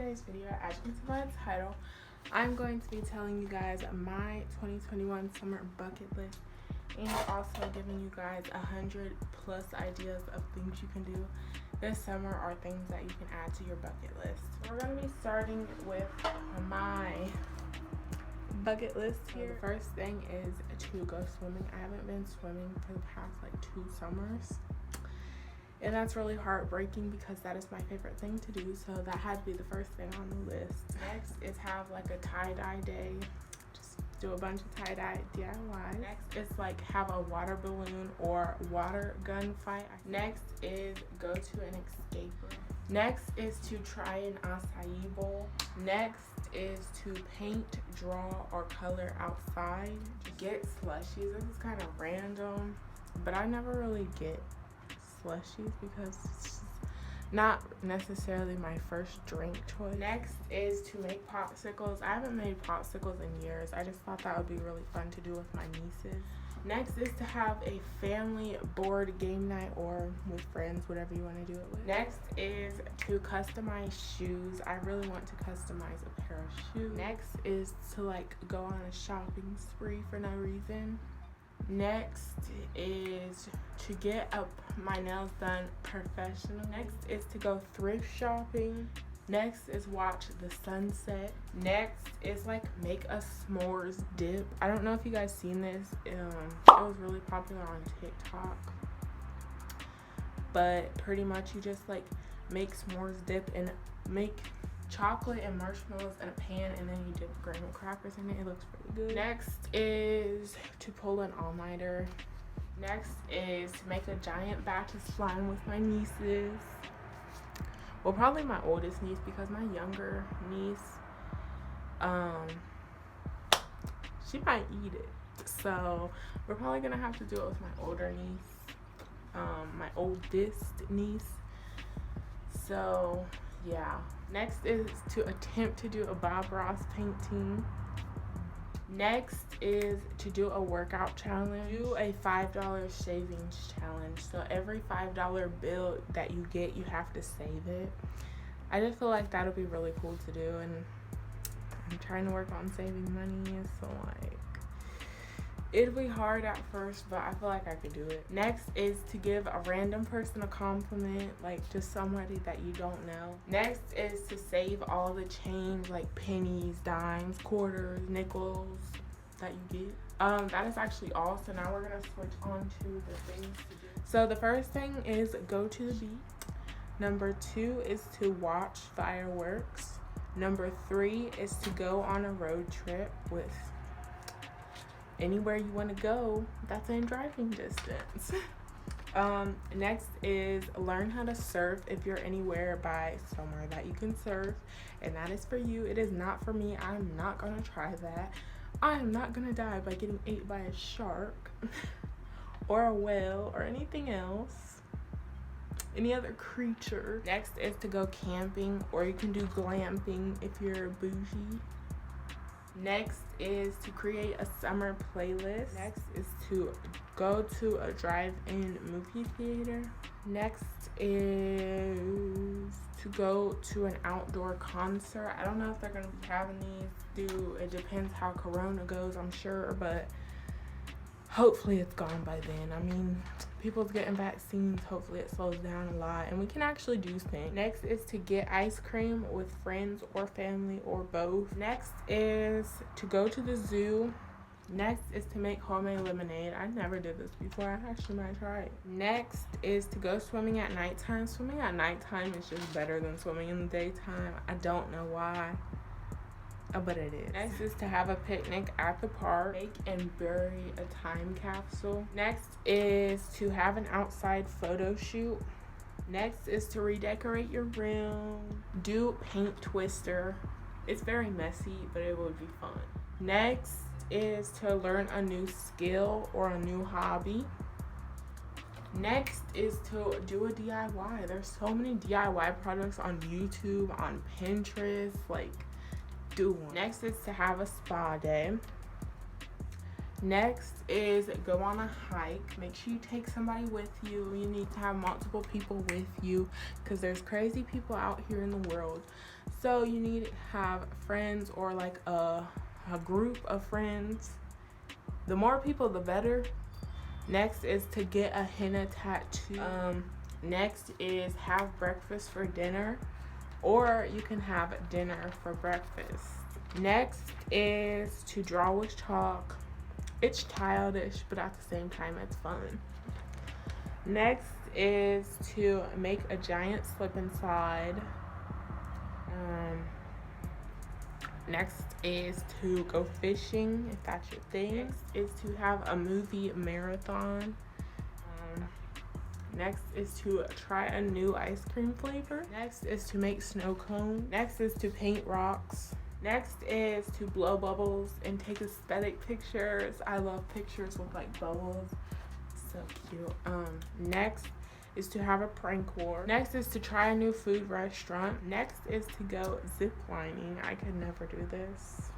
today's video, as you can see by the title, I'm going to be telling you guys my 2021 summer bucket list and also giving you guys 100 plus ideas of things you can do this summer or things that you can add to your bucket list. So we're going to be starting with my bucket list here. So the first thing is to go swimming. I haven't been swimming for the past like 2 summers. And that's really heartbreaking because that is my favorite thing to do. So that had to be the first thing on the list. Next is have like a tie-dye day. Just do a bunch of tie-dye DIYs. Next is like have a water balloon or water gun fight. Next is go to an escape room. Next is to try an acai bowl. Next is to paint, draw, or color outside. Just get slushies. This is kind of random, but I never really get slushies because it's just not necessarily my first drink choice. Next is to make popsicles. I haven't made popsicles in years. I just thought that would be really fun to do with my nieces. Next is to have a family board game night or with friends, whatever you want to do it with. Next is to customize shoes. I really want to customize a pair of shoes. Next is to like go on a shopping spree for no reason. Next is to get my nails done professional. Next is to go thrift shopping. Next is watch the sunset. Next is like make a s'mores dip. I don't know if you guys seen this. It was really popular on TikTok. But pretty much you just like make s'mores dip and make chocolate and marshmallows in a pan, and then you dip graham crackers in it. It looks pretty good. Next is to pull an all-nighter. Next is to make a giant batch of slime with my nieces. Well, probably my oldest niece, because my younger niece, she might eat it. So we're probably gonna have to do it with my older niece, my oldest niece. So yeah. Next is to attempt to do a Bob Ross painting. Next is to do a workout challenge. Do a $5 savings challenge. So every $5 bill that you get, you have to save it. I just feel like that'll be really cool to do, and I'm trying to work on saving money, so like it'll be hard at first, but I feel like I could do it. Next is to give a random person a compliment, like just somebody that you don't know. Next is to save all the change, like pennies, dimes, quarters, nickels that you get. That is actually all. So now we're gonna switch on to the things to do. So the first thing is go to the beach. Number 2 is to watch fireworks. Number 3 is to go on a road trip with anywhere you want to go that's in driving distance. Next is learn how to surf if you're anywhere by somewhere that you can surf, and that is for you. It is not for me. I'm not gonna try that. I am not gonna die by getting ate by a shark or a whale or anything else, any other creature. Next is to go camping, or you can do glamping if you're bougie. Next is to create a summer playlist. Next is to go to a drive-in movie theater. Next is to go to an outdoor concert. I don't know if they're going to be having these. It depends how Corona goes, I'm sure, but hopefully it's gone by then. I mean, people's getting vaccines. Hopefully it slows down a lot and we can actually do things. Next is to get ice cream with friends or family or both. Next is to go to the zoo. Next is to make homemade lemonade. I never did this before. I actually might try it. Next is to go swimming at nighttime. Swimming at nighttime is just better than swimming in the daytime. I don't know why, but it is. Next is to have a picnic at the park. Make and bury a time capsule. Next is to have an outside photo shoot. Next is to redecorate your room. Do paint twister. It's very messy, but it would be fun. Next is to learn a new skill or a new hobby. Next is to do a DIY. There's so many DIY products on YouTube, on Pinterest, like do one. Next is to have a spa day. Next is go on a hike. Make sure you take somebody with you. You need to have multiple people with you because there's crazy people out here in the world. So you need to have friends, or like a group of friends. The more people, the better. Next is to get a henna tattoo. Next is have breakfast for dinner, or you can have dinner for breakfast. Next is to draw with chalk. It's childish, but at the same time it's fun. Next is to make a giant slip and slide. Next is to go fishing, if that's your thing. Next is to have a movie marathon. Next is to try a new ice cream flavor. Next is to make snow cone. Next is to paint rocks. Next is to blow bubbles and take aesthetic pictures. I love pictures with like bubbles. So cute. Next is to have a prank war. Next is to try a new food restaurant. Next is to go zip lining. I could never do this.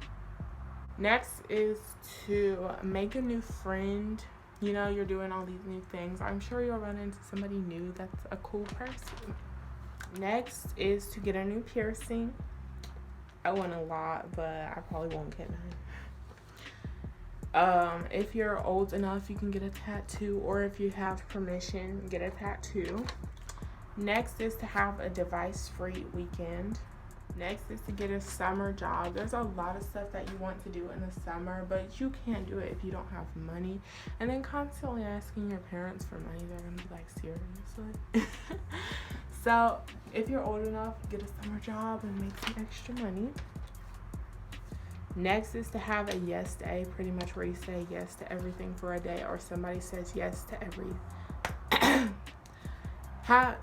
Next is to make a new friend. You know, you're doing all these new things. I'm sure you'll run into somebody new that's a cool person. Next is to get a new piercing. I want a lot, but I probably won't get none. If you're old enough, you can get a tattoo, or if you have permission, get a tattoo. Next is to have a device-free weekend. Next is to get a summer job. There's a lot of stuff that you want to do in the summer, but you can't do it if you don't have money. And then constantly asking your parents for money, they're gonna be like, seriously? So if you're old enough, get a summer job and make some extra money. Next is to have a yes day, pretty much where you say yes to everything for a day, or somebody says yes to every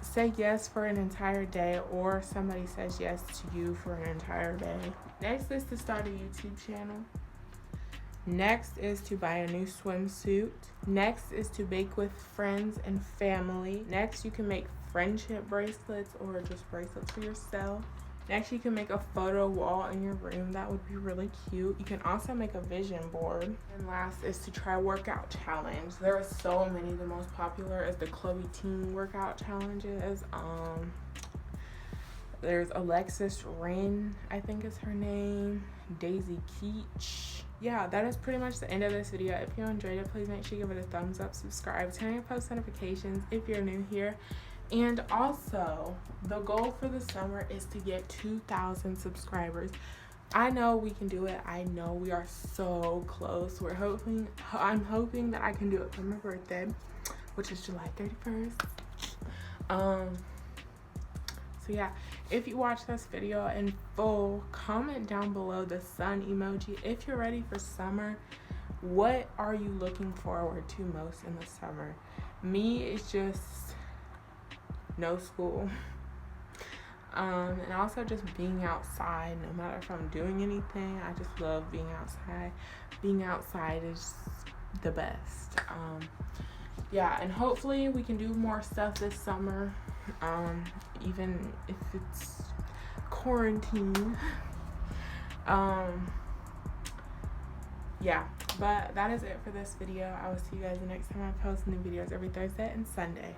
say yes for an entire day, or somebody says yes to you for an entire day. Next is to start a YouTube channel. Next is to buy a new swimsuit. Next is to bake with friends and family. Next, you can make friendship bracelets, or just bracelets for yourself. Next, you can make a photo wall in your room. That would be really cute. You can also make a vision board. And last is to try workout challenge. There are so many. The most popular is the Chloe Teen workout challenges. There's Alexis Ren, I think is her name. Daisy Keach. Yeah, that is pretty much the end of this video. If you enjoyed it, please make sure you give it a thumbs up, subscribe, turn on your post notifications if you're new here. And also, the goal for the summer is to get 2,000 subscribers. I know we can do it. I know we are so close. I'm hoping that I can do it for my birthday, which is July 31st. So yeah, if you watch this video in full, comment down below the sun emoji. If you're ready for summer, what are you looking forward to most in the summer? Me, it's just no school, and also just being outside. No matter if I'm doing anything, I just love being outside. Being outside is the best. Yeah, and hopefully we can do more stuff this summer, even if it's quarantine. Yeah, but that is it for this video. I will see you guys the next time I post new videos every Thursday and Sunday.